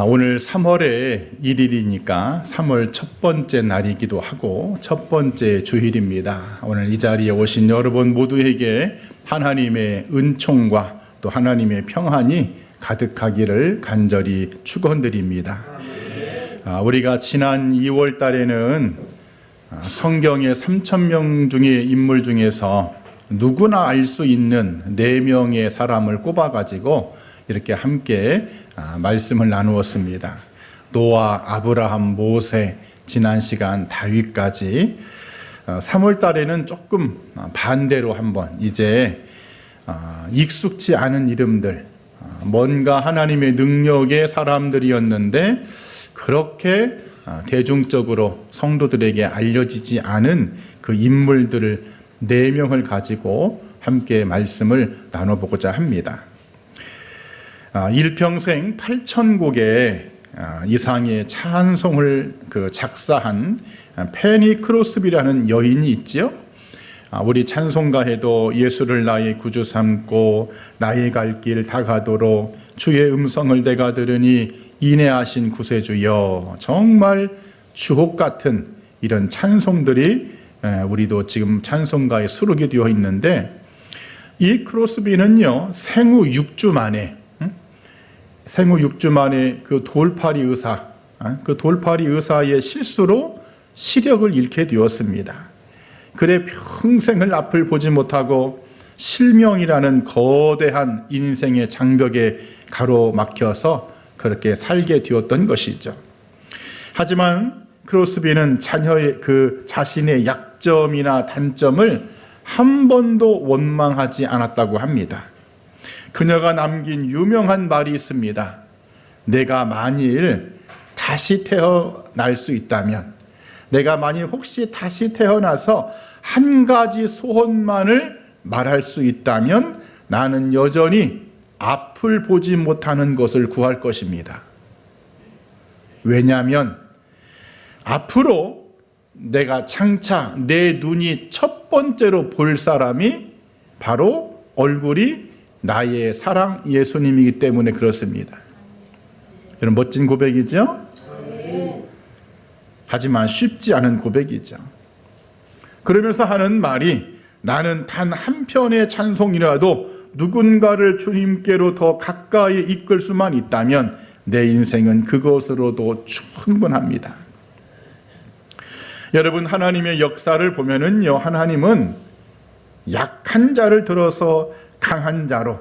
오늘 3월의 1일이니까 3월 첫 번째 날이기도 하고 첫 번째 주일입니다. 오늘 이 자리에 오신 여러분 모두에게 하나님의 은총과 또 하나님의 평안이 가득하기를 간절히 축원드립니다. 우리가 지난 2월 달에는 성경의 3,000명 중의 인물 중에서 누구나 알 수 있는 4명의 사람을 꼽아가지고 이렇게 함께 말씀을 나누었습니다. 노아, 아브라함, 모세, 지난 시간 다윗까지 3월 달에는 조금 반대로 한번 이제 익숙치 않은 이름들, 뭔가 하나님의 능력의 사람들이었는데 그렇게 대중적으로 성도들에게 알려지지 않은 그 인물들을 4명을 가지고 함께 말씀을 나눠보고자 합니다. 일평생 8,000곡의 이상의 찬송을 작사한 페니 크로스비라는 여인이 있지요. 우리 찬송가에도 예수를 나의 구주 삼고 나의 갈 길 다가도록 주의 음성을 내가 들으니 인내하신 구세주여, 정말 주옥 같은 이런 찬송들이 우리도 지금 찬송가에 수록이 되어 있는데, 이 크로스비는요 생후 6주 만에 그 돌팔이 의사의 실수로 시력을 잃게 되었습니다. 그래 평생을 앞을 보지 못하고 실명이라는 거대한 인생의 장벽에 가로막혀서 그렇게 살게 되었던 것이죠. 하지만 크로스비는 자녀의 자신의 약점이나 단점을 한 번도 원망하지 않았다고 합니다. 그녀가 남긴 유명한 말이 있습니다. 내가 만일 다시 태어날 수 있다면, 내가 만일 혹시 다시 태어나서 한 가지 소원만을 말할 수 있다면 나는 여전히 앞을 보지 못하는 것을 구할 것입니다. 왜냐하면 앞으로 내가 장차 내 눈이 첫 번째로 볼 사람이 바로 얼굴이 나의 사랑 예수님이기 때문에 그렇습니다. 여러분, 멋진 고백이죠? 하지만 쉽지 않은 고백이죠. 그러면서 하는 말이, 나는 단 한 편의 찬송이라도 누군가를 주님께로 더 가까이 이끌 수만 있다면 내 인생은 그것으로도 충분합니다. 여러분, 하나님의 역사를 보면은요, 하나님은 약한 자를 들어서 강한 자로,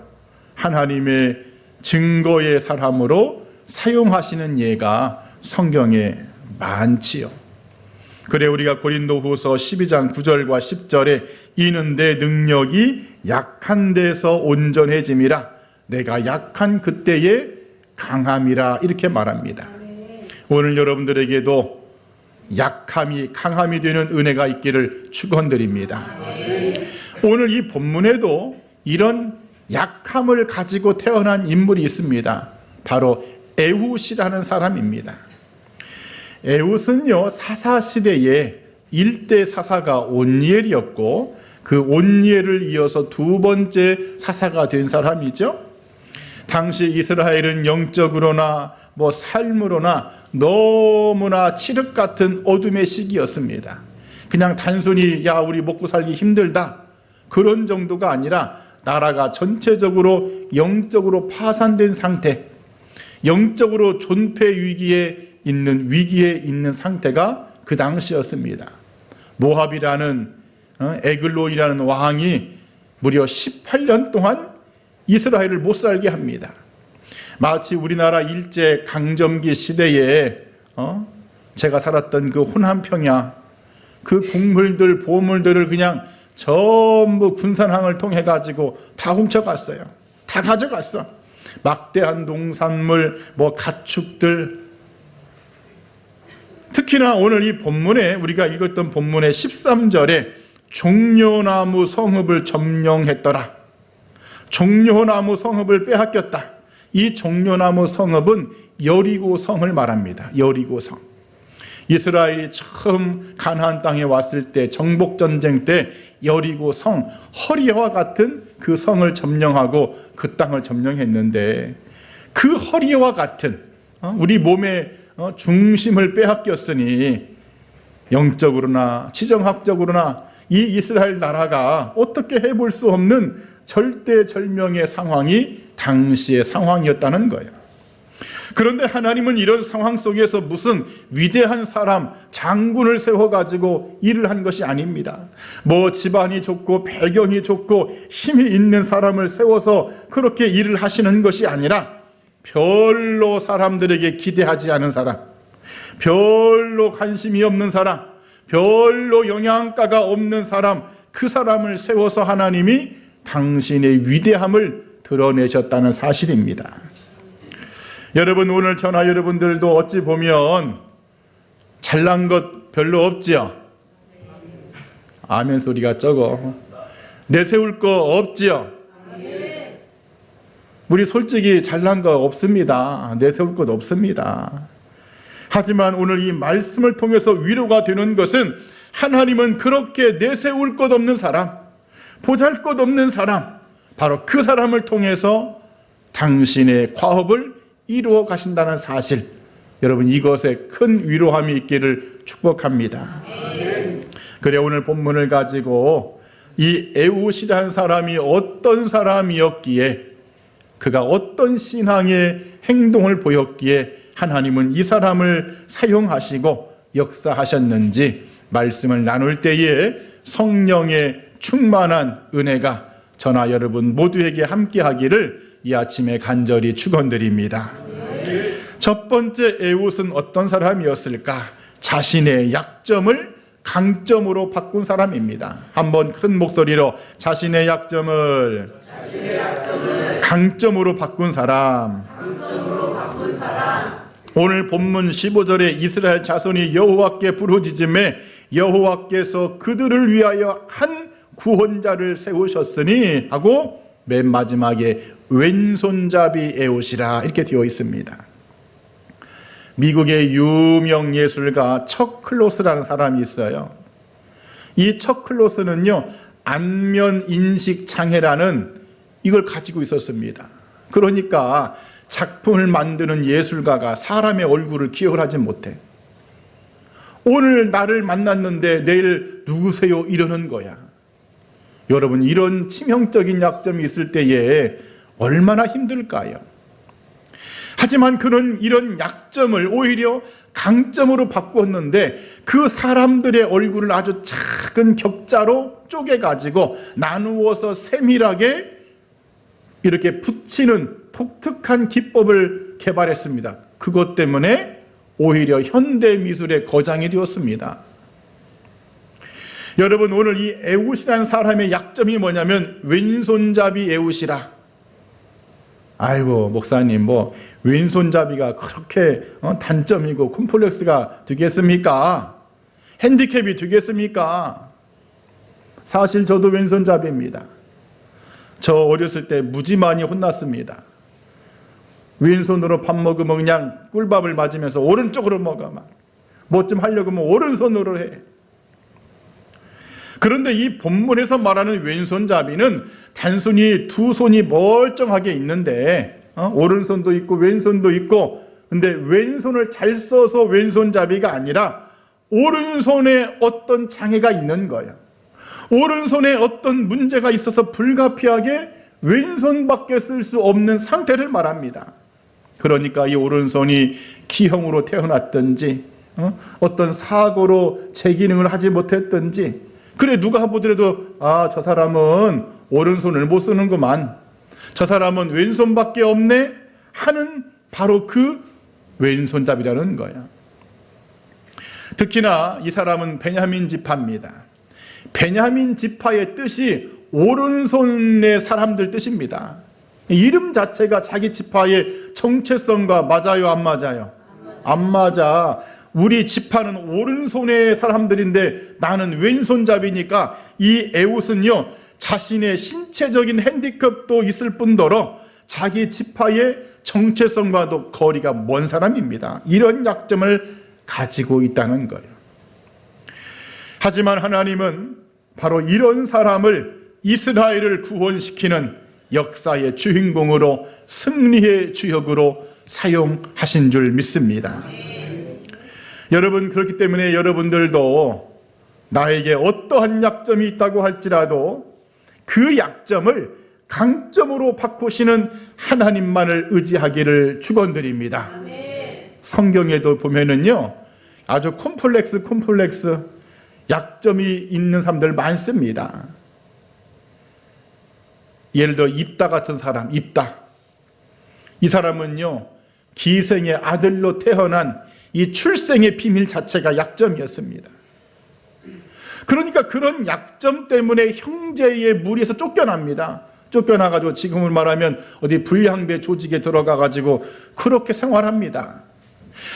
하나님의 증거의 사람으로 사용하시는 예가 성경에 많지요. 그래 우리가 고린도후서 12장 9절과 10절에 이는 내 능력이 약한 데서 온전해짐이라, 내가 약한 그때의 강함이라, 이렇게 말합니다. 오늘 여러분들에게도 약함이 강함이 되는 은혜가 있기를 축원드립니다. 오늘 이 본문에도 이런 약함을 가지고 태어난 인물이 있습니다. 바로 에훗이라는 사람입니다. 에훗은요 사사시대에 1대 사사가 온니엘이었고, 그 온니엘을 이어서 2번째 사사가 된 사람이죠. 당시 이스라엘은 영적으로나 삶으로나 너무나 칠흑 같은 어둠의 시기였습니다. 그냥 단순히 우리 먹고 살기 힘들다 그런 정도가 아니라 나라가 전체적으로 영적으로 파산된 상태, 영적으로 존폐 위기에 있는 상태가 그 당시였습니다. 모압이라는 에글론이라는 왕이 무려 18년 동안 이스라엘을 못 살게 합니다. 마치 우리나라 일제 강점기 시대에 제가 살았던 그 호남 평야, 그 곡물들 보물들을 그냥 전부 군산항을 통해 가지고 다 훔쳐갔어요. 다 가져갔어. 막대한 농산물, 가축들. 특히나 오늘 이 본문에, 우리가 읽었던 본문의 13절에 종려나무 성읍을 점령했더라. 종려나무 성읍을 빼앗겼다. 이 종려나무 성읍은 여리고 성을 말합니다. 여리고 성. 이스라엘이 처음 가나안 땅에 왔을 때, 정복전쟁 때 여리고 성, 허리와 같은 그 성을 점령하고 그 땅을 점령했는데, 그 허리와 같은 우리 몸의 중심을 빼앗겼으니 영적으로나 지정학적으로나 이 이스라엘 나라가 어떻게 해볼 수 없는 절대절명의 상황이 당시의 상황이었다는 거예요. 그런데 하나님은 이런 상황 속에서 무슨 위대한 사람, 장군을 세워가지고 일을 한 것이 아닙니다. 뭐 집안이 좋고 배경이 좋고 힘이 있는 사람을 세워서 그렇게 일을 하시는 것이 아니라 별로 사람들에게 기대하지 않은 사람, 별로 관심이 없는 사람, 별로 영향가가 없는 사람, 그 사람을 세워서 하나님이 당신의 위대함을 드러내셨다는 사실입니다. 여러분, 오늘 저나 여러분들도 어찌 보면 잘난 것 별로 없지요? 아멘 소리가 적어. 내세울 거 없지요? 우리 솔직히 잘난 거 없습니다. 내세울 것 없습니다. 하지만 오늘 이 말씀을 통해서 위로가 되는 것은 하나님은 그렇게 내세울 것 없는 사람, 보잘것없는 사람, 바로 그 사람을 통해서 당신의 과업을 이루어 가신다는 사실, 여러분 이것에 큰 위로함이 있기를 축복합니다. 그래 오늘 본문을 가지고 이 에웃이라는 사람이 어떤 사람이었기에, 그가 어떤 신앙의 행동을 보였기에 하나님은 이 사람을 사용하시고 역사하셨는지 말씀을 나눌 때에 성령의 충만한 은혜가 저나 여러분 모두에게 함께하기를 이 아침에 간절히 축원드립니다. 첫 번째 에웃은 어떤 사람이었을까? 자신의 약점을 강점으로 바꾼 사람입니다. 한번 큰 목소리로 자신의 약점을 강점으로 바꾼 사람. 오늘 본문 15절에 이스라엘 자손이 여호와께 부르짖음에 여호와께서 그들을 위하여 한 구원자를 세우셨으니 하고 맨 마지막에 왼손잡이 에웃이라 이렇게 되어 있습니다. 미국의 유명 예술가 척 클로스라는 사람이 있어요. 이 척 클로스는요, 안면 인식 장애라는 이걸 가지고 있었습니다. 그러니까 작품을 만드는 예술가가 사람의 얼굴을 기억을 하지 못해. 오늘 나를 만났는데 내일 누구세요? 이러는 거야. 여러분, 이런 치명적인 약점이 있을 때에 얼마나 힘들까요? 하지만 그는 이런 약점을 오히려 강점으로 바꾸었는데 그 사람들의 얼굴을 아주 작은 격자로 쪼개가지고 나누어서 세밀하게 이렇게 붙이는 독특한 기법을 개발했습니다. 그것 때문에 오히려 현대 미술의 거장이 되었습니다. 여러분, 오늘 이 에웃이라는 사람의 약점이 뭐냐면 왼손잡이 에웃이라. 아이고 목사님, 뭐 왼손잡이가 그렇게 단점이고 콤플렉스가 되겠습니까? 핸디캡이 되겠습니까? 사실 저도 왼손잡이입니다. 저 어렸을 때 무지 많이 혼났습니다. 왼손으로 밥 먹으면 그냥 꿀밥을 맞으면서 오른쪽으로 먹어. 뭐 좀 하려고 하면 오른손으로 해. 그런데 이 본문에서 말하는 왼손잡이는 단순히 두 손이 멀쩡하게 있는데 오른손도 있고 왼손도 있고, 근데 왼손을 잘 써서 왼손잡이가 아니라 오른손에 어떤 장애가 있는 거예요. 오른손에 어떤 문제가 있어서 불가피하게 왼손밖에 쓸 수 없는 상태를 말합니다. 그러니까 이 오른손이 기형으로 태어났든지 어떤 사고로 제 기능을 하지 못했든지, 그래 누가 보더라도 아, 저 사람은 오른손을 못 쓰는구만, 저 사람은 왼손밖에 없네 하는 바로 그 왼손잡이라는 거야. 특히나 이 사람은 베냐민 지파입니다. 베냐민 지파의 뜻이 오른손의 사람들 뜻입니다. 이름 자체가 자기 지파의 정체성과 맞아요, 안 맞아요? 안 맞아. 우리 지파는 오른손의 사람들인데 나는 왼손잡이니까 이 에웃은요, 자신의 신체적인 핸디캡도 있을 뿐더러 자기 지파의 정체성과도 거리가 먼 사람입니다. 이런 약점을 가지고 있다는 거예요. 하지만 하나님은 바로 이런 사람을 이스라엘을 구원시키는 역사의 주인공으로, 승리의 주역으로 사용하신 줄 믿습니다. 여러분, 그렇기 때문에 여러분들도 나에게 어떠한 약점이 있다고 할지라도 그 약점을 강점으로 바꾸시는 하나님만을 의지하기를 축원드립니다. 성경에도 보면은요, 아주 콤플렉스 약점이 있는 사람들 많습니다. 예를 들어 입다 같은 사람, 입다. 이 사람은요, 기생의 아들로 태어난 이 출생의 비밀 자체가 약점이었습니다. 그러니까 그런 약점 때문에 형제의 무리에서 쫓겨납니다. 쫓겨나가지고 지금을 말하면 어디 불량배 조직에 들어가가지고 그렇게 생활합니다.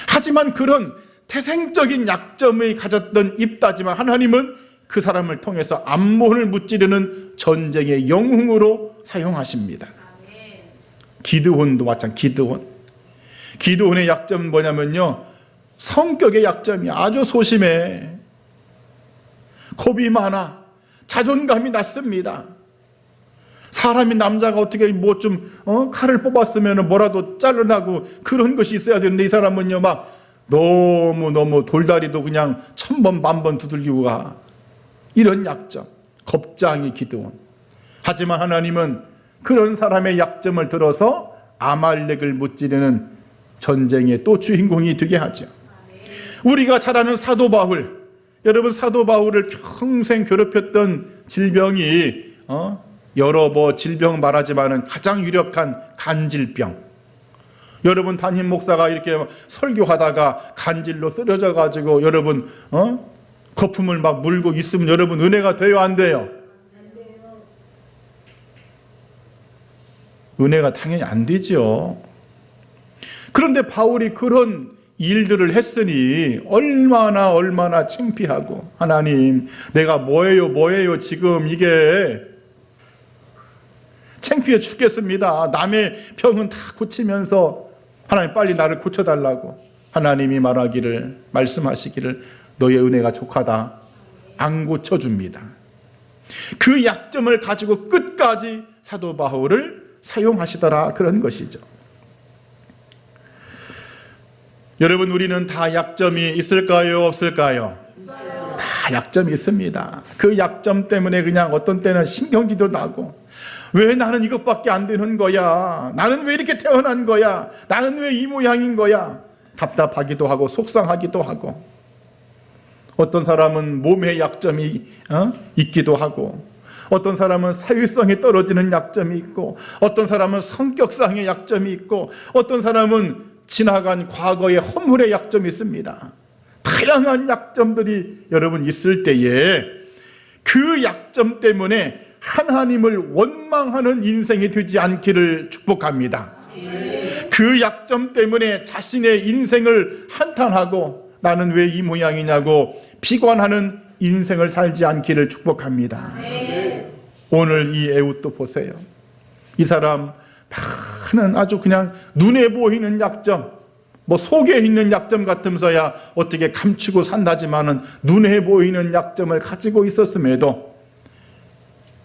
하지만 그런 태생적인 약점을 가졌던 입다지만 하나님은 그 사람을 통해서 암몬을 무찌르는 전쟁의 영웅으로 사용하십니다. 기드온도 마찬가지. 기드온의 약점은 뭐냐면요, 성격의 약점이 아주 소심해. 겁이 많아. 자존감이 낮습니다. 사람이, 남자가 어떻게 뭐 좀 칼을 뽑았으면 뭐라도 자르라고 그런 것이 있어야 되는데 이 사람은요, 막 너무 돌다리도 그냥 1000번 1000번 두들기고 가. 이런 약점, 겁장이 기드온. 하지만 하나님은 그런 사람의 약점을 들어서 아말렉을 무찌르는 전쟁의 또 주인공이 되게 하죠. 우리가 잘 아는 사도 바울, 여러분, 사도 바울을 평생 괴롭혔던 질병이 여러 질병 말하지만은 가장 유력한 간질병. 여러분, 담임 목사가 이렇게 설교하다가 간질로 쓰러져 가지고 여러분 거품을 막 물고 있으면 여러분 은혜가 돼요, 안 돼요? 은혜가 당연히 안 되죠. 그런데 바울이 그런 일들을 했으니 얼마나 창피하고, 하나님, 내가 뭐예요 지금 이게 창피해 죽겠습니다. 남의 병은 다 고치면서 하나님 빨리 나를 고쳐달라고. 하나님이 말씀하시기를 너의 은혜가 족하다. 안 고쳐줍니다. 그 약점을 가지고 끝까지 사도 바울을 사용하시더라, 그런 것이죠. 여러분, 우리는 다 약점이 있을까요, 없을까요? 다 약점이 있습니다. 그 약점 때문에 그냥 어떤 때는 신경질도 나고, 왜 나는 이것밖에 안 되는 거야? 나는 왜 이렇게 태어난 거야? 나는 왜 이 모양인 거야? 답답하기도 하고 속상하기도 하고, 어떤 사람은 몸에 약점이 있기도 하고, 어떤 사람은 사회성이 떨어지는 약점이 있고, 어떤 사람은 성격상의 약점이 있고, 어떤 사람은 지나간 과거의 허물의 약점이 있습니다. 다양한 약점들이 여러분 있을 때에 그 약점 때문에 하나님을 원망하는 인생이 되지 않기를 축복합니다. 그 약점 때문에 자신의 인생을 한탄하고 나는 왜 이 모양이냐고 비관하는 인생을 살지 않기를 축복합니다. 오늘 이 에웃도 보세요. 이 사람 많은 아주 그냥 눈에 보이는 약점, 뭐 속에 있는 약점 같으면서야 어떻게 감추고 산다지만은 눈에 보이는 약점을 가지고 있었음에도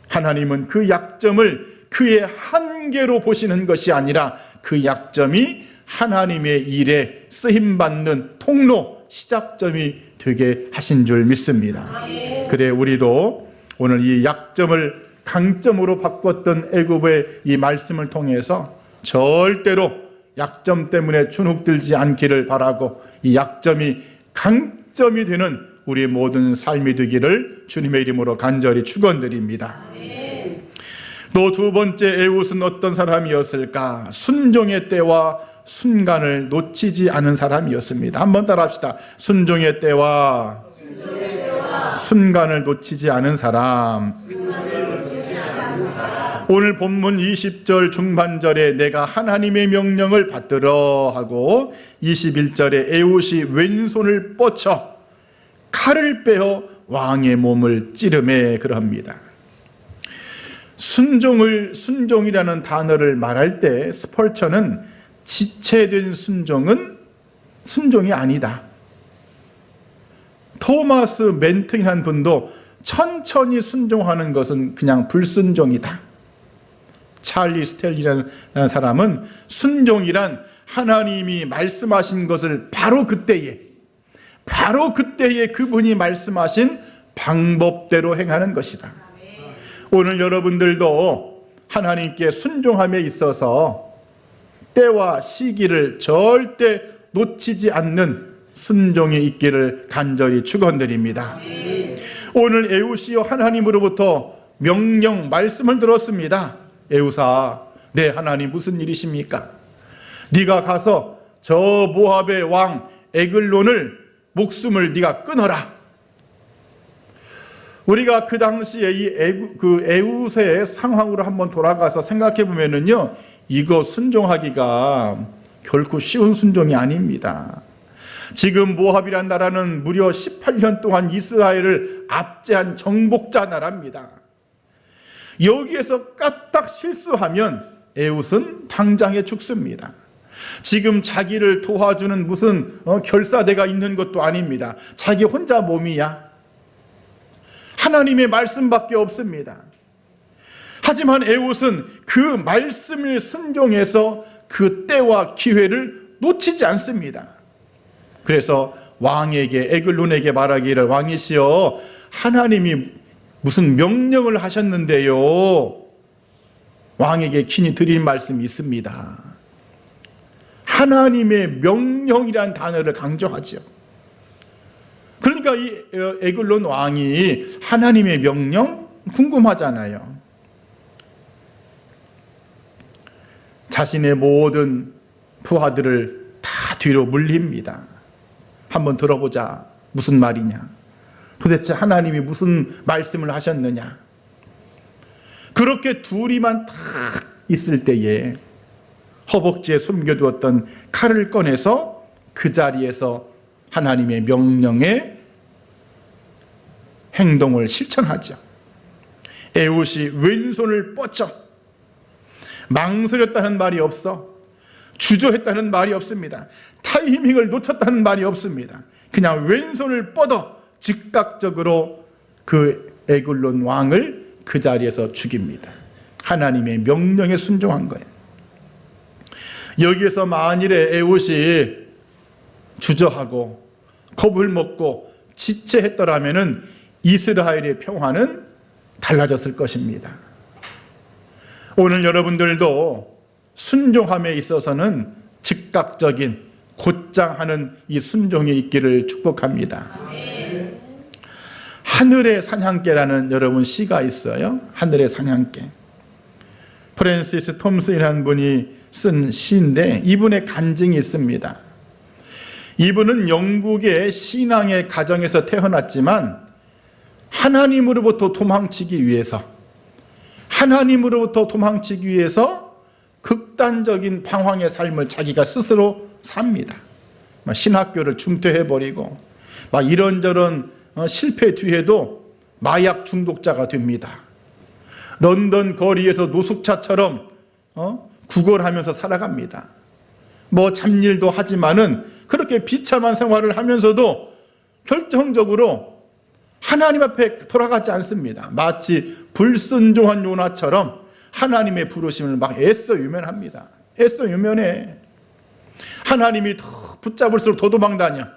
하나님은 그 약점을 그의 한계로 보시는 것이 아니라 그 약점이 하나님의 일에 쓰임받는 통로, 시작점이 되게 하신 줄 믿습니다. 그래, 우리도 오늘 이 약점을 강점으로 바꿨던 애굽의 이 말씀을 통해서 절대로 약점 때문에 주눅들지 않기를 바라고, 이 약점이 강점이 되는 우리 모든 삶이 되기를 주님의 이름으로 간절히 축원드립니다. 또 두 번째 에웃은 어떤 사람이었을까? 순종의 때와 순간을 놓치지 않은 사람이었습니다. 한번 따라합시다. 순종의 때와 순간을 놓치지 않은 사람. 오늘 본문 20절 중반절에 내가 하나님의 명령을 받들어 하고 21절에 에웃이 왼손을 뻗쳐 칼을 빼어 왕의 몸을 찌르매 그럽니다. 순종이라는 단어를 말할 때 스펄처는 지체된 순종은 순종이 아니다. 토마스 멘튼이라는 분도 천천히 순종하는 것은 그냥 불순종이다. 찰리 스텔리라는 사람은 순종이란 하나님이 말씀하신 것을 바로 그때에 그분이 말씀하신 방법대로 행하는 것이다. 오늘 여러분들도 하나님께 순종함에 있어서 때와 시기를 절대 놓치지 않는 순종이 있기를 간절히 축원드립니다. 오늘 에우시여 하나님으로부터 명령 말씀을 들었습니다. 에우사, 네, 하나님 무슨 일이십니까? 네가 가서 저 모압의 왕 에글론을 목숨을 네가 끊어라. 우리가 그 당시에 이 에우세의 상황으로 한번 돌아가서 생각해 보면은요, 이거 순종하기가 결코 쉬운 순종이 아닙니다. 지금 모압이란 나라는 무려 18년 동안 이스라엘을 압제한 정복자 나라입니다. 여기에서 까딱 실수하면 에웃은 당장에 죽습니다. 지금 자기를 도와주는 무슨 결사대가 있는 것도 아닙니다. 자기 혼자 몸이야. 하나님의 말씀밖에 없습니다. 하지만 에웃은 그 말씀을 순종해서 그 때와 기회를 놓치지 않습니다. 그래서 왕에게, 에글론에게 말하기를, 왕이시여, 하나님이 무슨 명령을 하셨는데요, 왕에게 긴히 드릴 말씀이 있습니다. 하나님의 명령이라는 단어를 강조하죠. 그러니까 이 에글론 왕이 하나님의 명령 궁금하잖아요. 자신의 모든 부하들을 다 뒤로 물립니다. 한번 들어보자. 무슨 말이냐? 도대체 하나님이 무슨 말씀을 하셨느냐? 그렇게 둘이만 딱 있을 때에 허벅지에 숨겨두었던 칼을 꺼내서 그 자리에서 하나님의 명령의 행동을 실천하죠. 에웃이 왼손을 뻗쳐. 망설였다는 말이 없어. 주저했다는 말이 없습니다. 타이밍을 놓쳤다는 말이 없습니다. 그냥 왼손을 뻗어 즉각적으로 그 에글론 왕을 그 자리에서 죽입니다. 하나님의 명령에 순종한 거예요. 여기에서 만일에 에웃이 주저하고 겁을 먹고 지체했더라면 이스라엘의 평화는 달라졌을 것입니다. 오늘 여러분들도 순종함에 있어서는 즉각적인 곧장 하는 이 순종이 있기를 축복합니다. 하늘의 사냥개라는 여러분 시가 있어요. 하늘의 사냥개. 프랜시스 톰슨이라는 분이 쓴 시인데 이분의 간증이 있습니다. 이분은 영국의 신앙의 가정에서 태어났지만 하나님으로부터 도망치기 위해서 극단적인 방황의 삶을 자기가 스스로 삽니다. 신학교를 중퇴해버리고 이런저런 실패 뒤에도 마약 중독자가 됩니다. 런던 거리에서 노숙자처럼 구걸하면서 살아갑니다. 잡일도 하지만은 그렇게 비참한 생활을 하면서도 결정적으로 하나님 앞에 돌아가지 않습니다. 마치 불순종한 요나처럼 하나님의 부르심을 애써 유면합니다. 애써 유면해. 하나님이 더 붙잡을수록 더 도망다녀.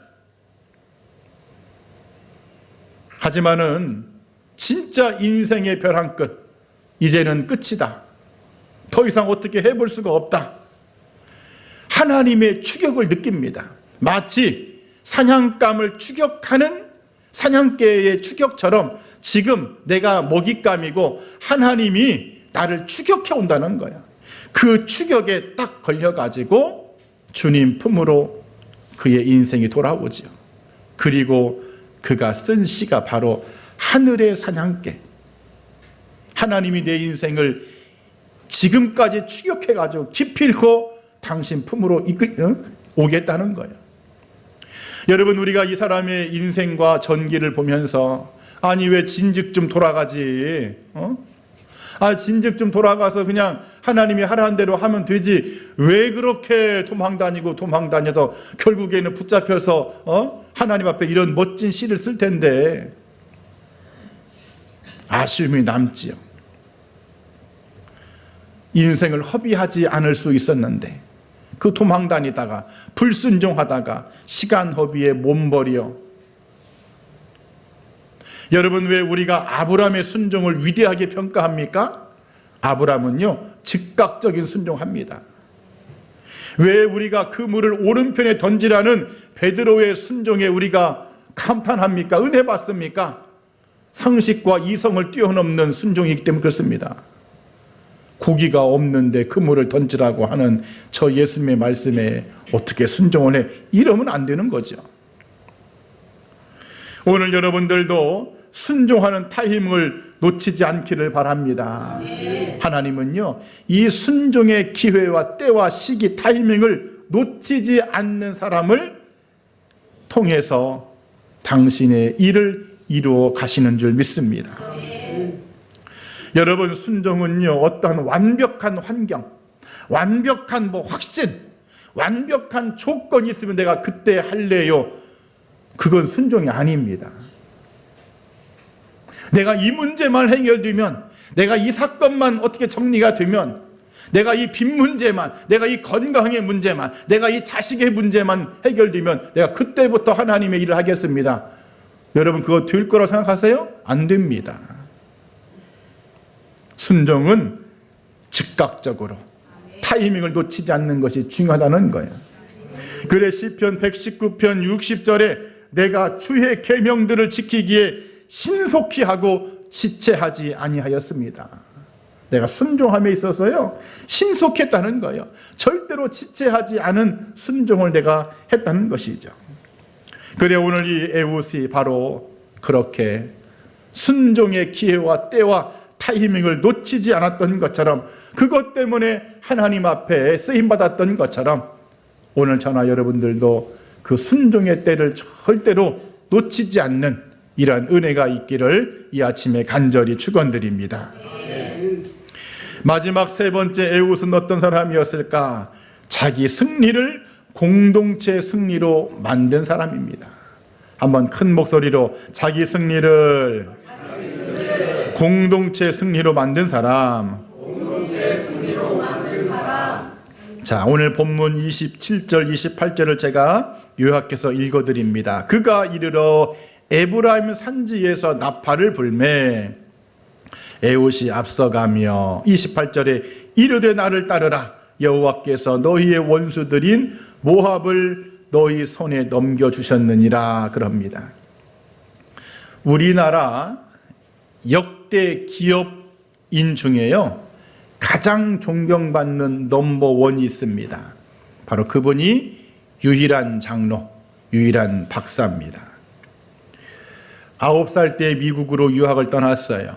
하지만은 진짜 인생의 별 한 끝, 이제는 끝이다. 더 이상 어떻게 해볼 수가 없다. 하나님의 추격을 느낍니다. 마치 사냥감을 추격하는 사냥개의 추격처럼 지금 내가 먹잇감이고 하나님이 나를 추격해 온다는 거야. 그 추격에 딱 걸려가지고 주님 품으로 그의 인생이 돌아오죠. 그리고 그가 쓴 시가 바로 하늘의 사냥개. 하나님이 내 인생을 지금까지 추격해가지고 기필코 당신 품으로 오겠다는 거예요. 여러분, 우리가 이 사람의 인생과 전기를 보면서 아니 왜 진즉 좀 돌아가지? 진즉 좀 돌아가서 그냥 하나님이 하라는 대로 하면 되지. 왜 그렇게 도망다녀서 결국에는 붙잡혀서 하나님 앞에 이런 멋진 시를 쓸 텐데. 아쉬움이 남지요. 인생을 허비하지 않을 수 있었는데 그 도망 다니다가 불순종하다가 시간 허비에 몸버려. 여러분, 왜 우리가 아브라함의 순종을 위대하게 평가합니까? 아브라함은요 즉각적인 순종합니다. 왜 우리가 그물을 오른편에 던지라는 베드로의 순종에 우리가 감탄합니까? 은혜 받습니까? 상식과 이성을 뛰어넘는 순종이기 때문에 그렇습니다. 고기가 없는데 그물을 던지라고 하는 저 예수님의 말씀에 어떻게 순종을 해? 이러면 안 되는 거죠. 오늘 여러분들도 순종하는 타임을 놓치지 않기를 바랍니다. 하나님은요 이 순종의 기회와 때와 시기, 타이밍을 놓치지 않는 사람을 통해서 당신의 일을 이루어 가시는 줄 믿습니다. 여러분, 순종은요 어떠한 완벽한 환경, 완벽한 확신, 완벽한 조건이 있으면 내가 그때 할래요, 그건 순종이 아닙니다. 내가 이 문제만 해결되면, 내가 이 사건만 어떻게 정리가 되면, 내가 이 빚 문제만, 내가 이 건강의 문제만, 내가 이 자식의 문제만 해결되면 내가 그때부터 하나님의 일을 하겠습니다. 여러분, 그거 될 거라고 생각하세요? 안 됩니다. 순종은 즉각적으로 타이밍을 놓치지 않는 것이 중요하다는 거예요. 그래 시편 119편 60절에 내가 주의 계명들을 지키기에 신속히 하고 지체하지 아니하였습니다. 내가 순종함에 있어서요 신속했다는 거예요. 절대로 지체하지 않은 순종을 내가 했다는 것이죠. 그래 오늘 이 에웃이 바로 그렇게 순종의 기회와 때와 타이밍을 놓치지 않았던 것처럼, 그것 때문에 하나님 앞에 쓰임받았던 것처럼 오늘 저나 여러분들도 그 순종의 때를 절대로 놓치지 않는 이러한 은혜가 있기를 이 아침에 간절히 축원드립니다. 마지막 세 번째 에웃은 어떤 사람이었을까? 자기 승리를 공동체 승리로 만든 사람입니다. 한번 큰 목소리로 자기 승리를 공동체 승리로 만든 사람. 자, 오늘 본문 27절 28절을 제가 요약해서 읽어드립니다. 그가 이르러 에브라임 산지에서 나팔을 불매 에웃이 앞서가며 28절에 이르되 나를 따르라 여호와께서 너희의 원수들인 모압을 너희 손에 넘겨주셨느니라 그럽니다. 우리나라 역대 기업인 중에요 가장 존경받는 넘버원이 있습니다. 바로 그분이 유일한 장로, 유일한 박사입니다. 9살 때 미국으로 유학을 떠났어요.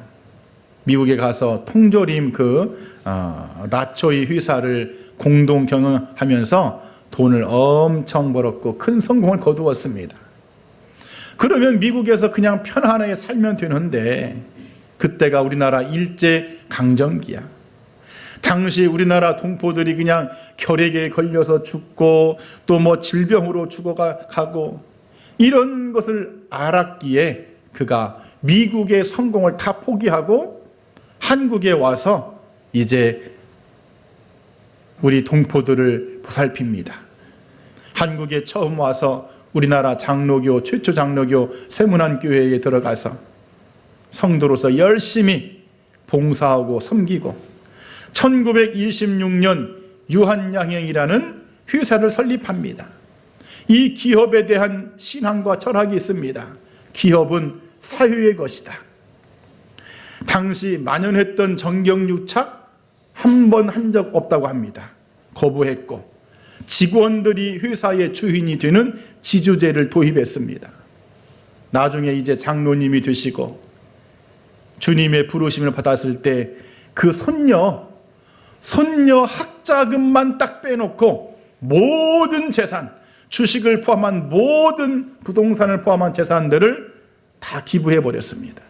미국에 가서 통조림 라초이 회사를 공동 경영하면서 돈을 엄청 벌었고 큰 성공을 거두었습니다. 그러면 미국에서 그냥 편안하게 살면 되는데 그때가 우리나라 일제 강점기야. 당시 우리나라 동포들이 그냥 결핵에 걸려서 죽고 또 질병으로 죽어가고 이런 것을 알았기에 그가 미국의 성공을 다 포기하고 한국에 와서 이제 우리 동포들을 보살핍니다. 한국에 처음 와서 우리나라 장로교, 최초 장로교 세문안교회에 들어가서 성도로서 열심히 봉사하고 섬기고 1926년 유한양행이라는 회사를 설립합니다. 이 기업에 대한 신앙과 철학이 있습니다. 기업은 사유의 것이다. 당시 만연했던 정경유착 한 번 한 적 없다고 합니다. 거부했고 직원들이 회사의 주인이 되는 지주제를 도입했습니다. 나중에 이제 장로님이 되시고 주님의 부르심을 받았을 때 그 손녀 학자금만 딱 빼놓고 모든 재산, 주식을 포함한 모든 부동산을 포함한 재산들을 다 기부해버렸습니다.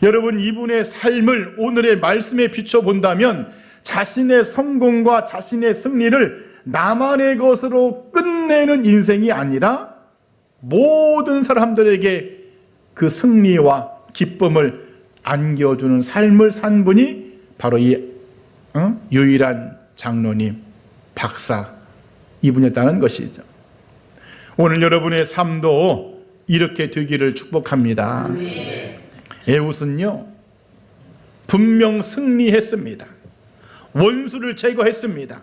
여러분, 이분의 삶을 오늘의 말씀에 비춰본다면 자신의 성공과 자신의 승리를 나만의 것으로 끝내는 인생이 아니라 모든 사람들에게 그 승리와 기쁨을 안겨주는 삶을 산 분이 바로 이 유일한 장로님, 박사 이분이었다는 것이죠. 오늘 여러분의 삶도 이렇게 되기를 축복합니다. 에훗은요 분명 승리했습니다. 원수를 제거했습니다.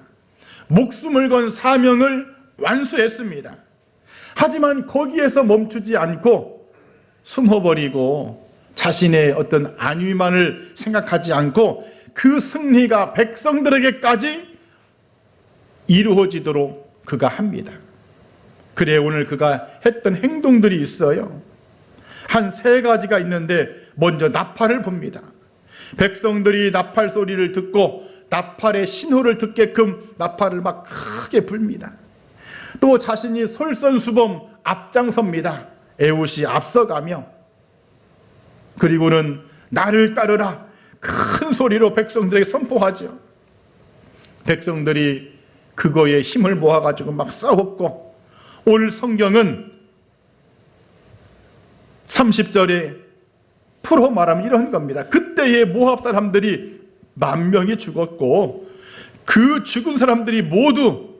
목숨을 건 사명을 완수했습니다. 하지만 거기에서 멈추지 않고 숨어버리고 자신의 어떤 안위만을 생각하지 않고 그 승리가 백성들에게까지 이루어지도록 그가 합니다. 그래 오늘 그가 했던 행동들이 있어요. 한 3가지가 있는데 먼저 나팔을 붑니다. 백성들이 나팔 소리를 듣고 나팔의 신호를 듣게끔 나팔을 막 크게 불니다. 또 자신이 솔선수범 앞장섭니다. 에훗이 앞서가며, 그리고는 나를 따르라 큰 소리로 백성들에게 선포하죠. 백성들이 그거에 힘을 모아가지고 막 싸웠고, 오늘 성경은 30절에 풀어 말하면 이런 겁니다. 그때의 모압 사람들이 10,000명이 죽었고 그 죽은 사람들이 모두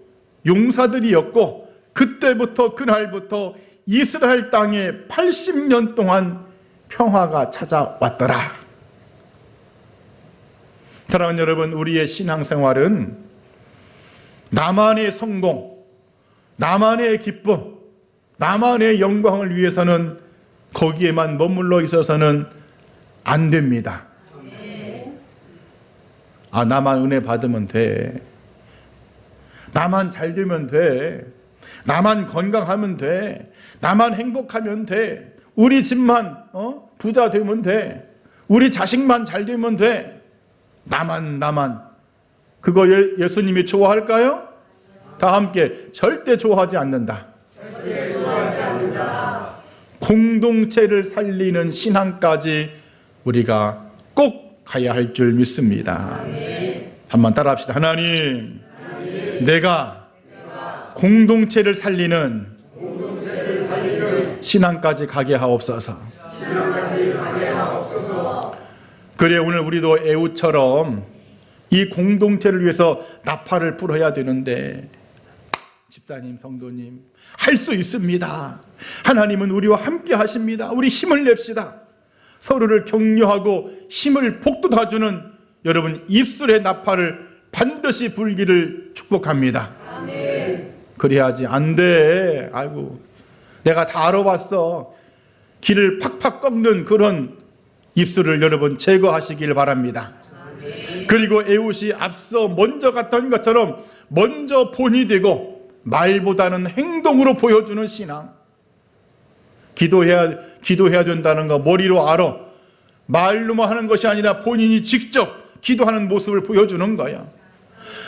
용사들이었고, 그때부터 그날부터 이스라엘 땅에 80년 동안 평화가 찾아왔더라. 사랑하는 여러분, 우리의 신앙생활은 나만의 성공, 나만의 기쁨, 나만의 영광을 위해서는 거기에만 머물러 있어서는 안 됩니다. 나만 은혜 받으면 돼. 나만 잘 되면 돼. 나만 건강하면 돼. 나만 행복하면 돼. 우리 집만 부자 되면 돼. 우리 자식만 잘 되면 돼. 나만. 그거 예수님이 좋아할까요? 다 함께 절대 좋아하지 않는다. 공동체를 살리는 신앙까지 우리가 꼭 가야 할 줄 믿습니다. 한번 따라합시다. 하나님, 내가 공동체를 살리는 신앙까지 가게 하옵소서. 그래 오늘 우리도 에훗처럼 이 공동체를 위해서 나팔을 불어야 되는데, 집사님, 성도님, 할 수 있습니다. 하나님은 우리와 함께 하십니다. 우리 힘을 냅시다. 서로를 격려하고 힘을 북돋아주는 여러분 입술의 나팔을 반드시 불기를 축복합니다. 아멘. 그래야지. 안 돼. 아이고, 내가 다 알아봤어. 길을 팍팍 꺾는 그런 입술을 여러분 제거하시길 바랍니다. 아멘. 그리고 에훗이 앞서 먼저 갔던 것처럼 먼저 본이 되고 말보다는 행동으로 보여주는 신앙. 기도해야 된다는 거 머리로 알아. 말로만 하는 것이 아니라 본인이 직접 기도하는 모습을 보여주는 거야.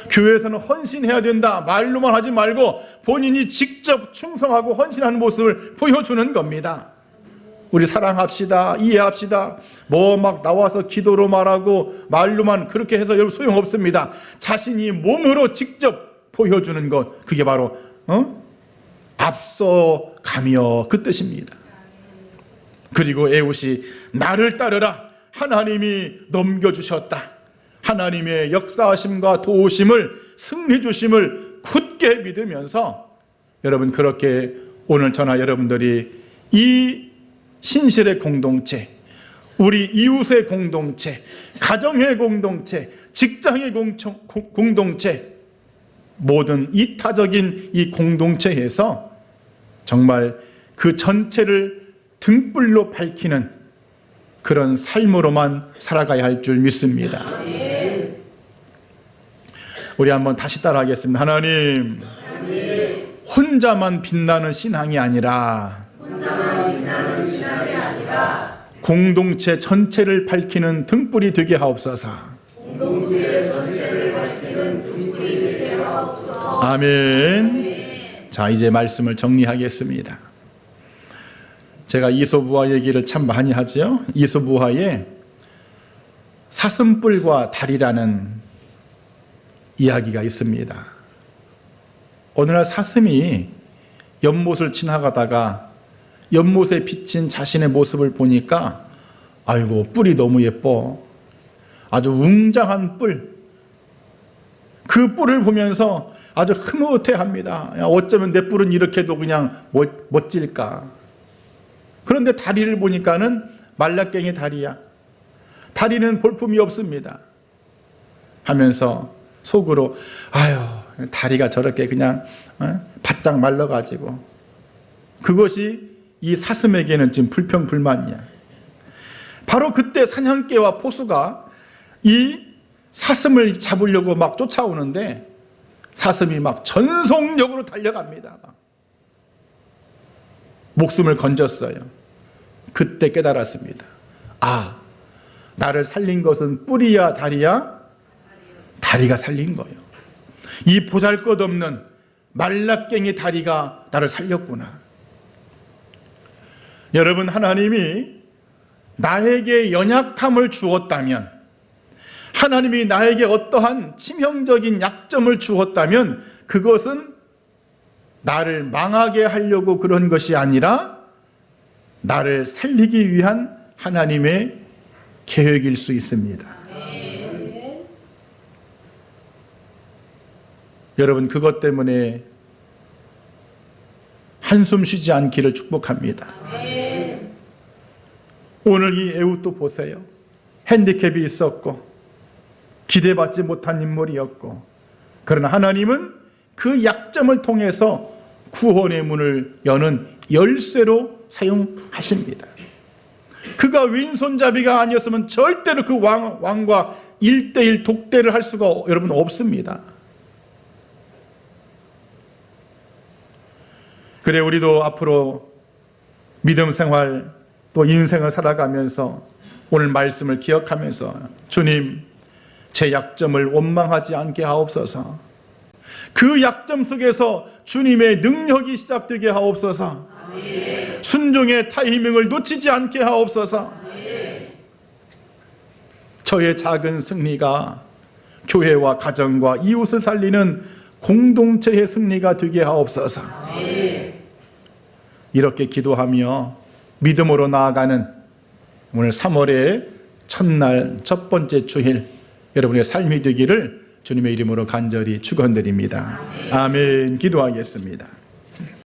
교회에서는 헌신해야 된다. 말로만 하지 말고 본인이 직접 충성하고 헌신하는 모습을 보여주는 겁니다. 우리 사랑합시다. 이해합시다. 뭐 막 나와서 기도로 말하고 말로만 그렇게 해서 여러분 소용없습니다. 자신이 몸으로 직접 보여주는 것, 그게 바로 앞서가며 그 뜻입니다. 그리고 에훗이 나를 따르라. 하나님이 넘겨주셨다. 하나님의 역사하심과 도우심을, 승리 주심을 굳게 믿으면서 여러분 그렇게 오늘 저나 여러분들이 이 신실의 공동체, 우리 이웃의 공동체, 가정의 공동체, 직장의 공동체, 모든 이타적인 이 공동체에서 정말 그 전체를 등불로 밝히는 그런 삶으로만 살아가야 할 줄 믿습니다. 우리 한번 다시 따라하겠습니다. 하나님, 혼자만 빛나는 신앙이 아니라 공동체 전체를 밝히는 등불이 되게 하옵소서. 아멘. 자, 이제 말씀을 정리하겠습니다. 제가 이솝우화 얘기를 참 많이 하죠. 이솝우화에 사슴뿔과 달이라는 이야기가 있습니다. 어느 날 사슴이 연못을 지나가다가 연못에 비친 자신의 모습을 보니까 아이고, 뿔이 너무 예뻐. 아주 웅장한 뿔. 그 뿔을 보면서 아주 흐뭇해합니다. 야, 어쩌면 내 뿔은 이렇게도 그냥 멋질까. 그런데 다리를 보니까는 말라깽이 다리야. 다리는 볼품이 없습니다. 하면서 속으로 아유, 다리가 저렇게 그냥 바짝 말라가지고, 그것이 이 사슴에게는 지금 불평불만이야. 바로 그때 사냥개와 포수가 이 사슴을 잡으려고 막 쫓아오는데 사슴이 막 전속력으로 달려갑니다. 목숨을 건졌어요. 그때 깨달았습니다. 아, 나를 살린 것은 뿔이야 다리야? 다리가 살린 거예요. 이 보잘것없는 말라깽이 다리가 나를 살렸구나. 여러분, 하나님이 나에게 연약함을 주었다면, 하나님이 나에게 어떠한 치명적인 약점을 주었다면 그것은 나를 망하게 하려고 그런 것이 아니라 나를 살리기 위한 하나님의 계획일 수 있습니다. 여러분, 그것 때문에 한숨 쉬지 않기를 축복합니다. 오늘 이 에훗도 보세요. 핸디캡이 있었고 기대받지 못한 인물이었고, 그러나 하나님은 그 약점을 통해서 구원의 문을 여는 열쇠로 사용하십니다. 그가 왼손잡이가 아니었으면 절대로 그 왕과 1대1 독대를 할 수가 여러분 없습니다. 그래, 우리도 앞으로 믿음 생활 또 인생을 살아가면서 오늘 말씀을 기억하면서 주님, 제 약점을 원망하지 않게 하옵소서. 그 약점 속에서 주님의 능력이 시작되게 하옵소서. 순종의 타이밍을 놓치지 않게 하옵소서. 저의 작은 승리가 교회와 가정과 이웃을 살리는 공동체의 승리가 되게 하옵소서. 이렇게 기도하며 믿음으로 나아가는 오늘 3월의 첫날 첫 번째 주일, 여러분의 삶이 되기를 주님의 이름으로 간절히 축원드립니다. 아멘. 기도하겠습니다.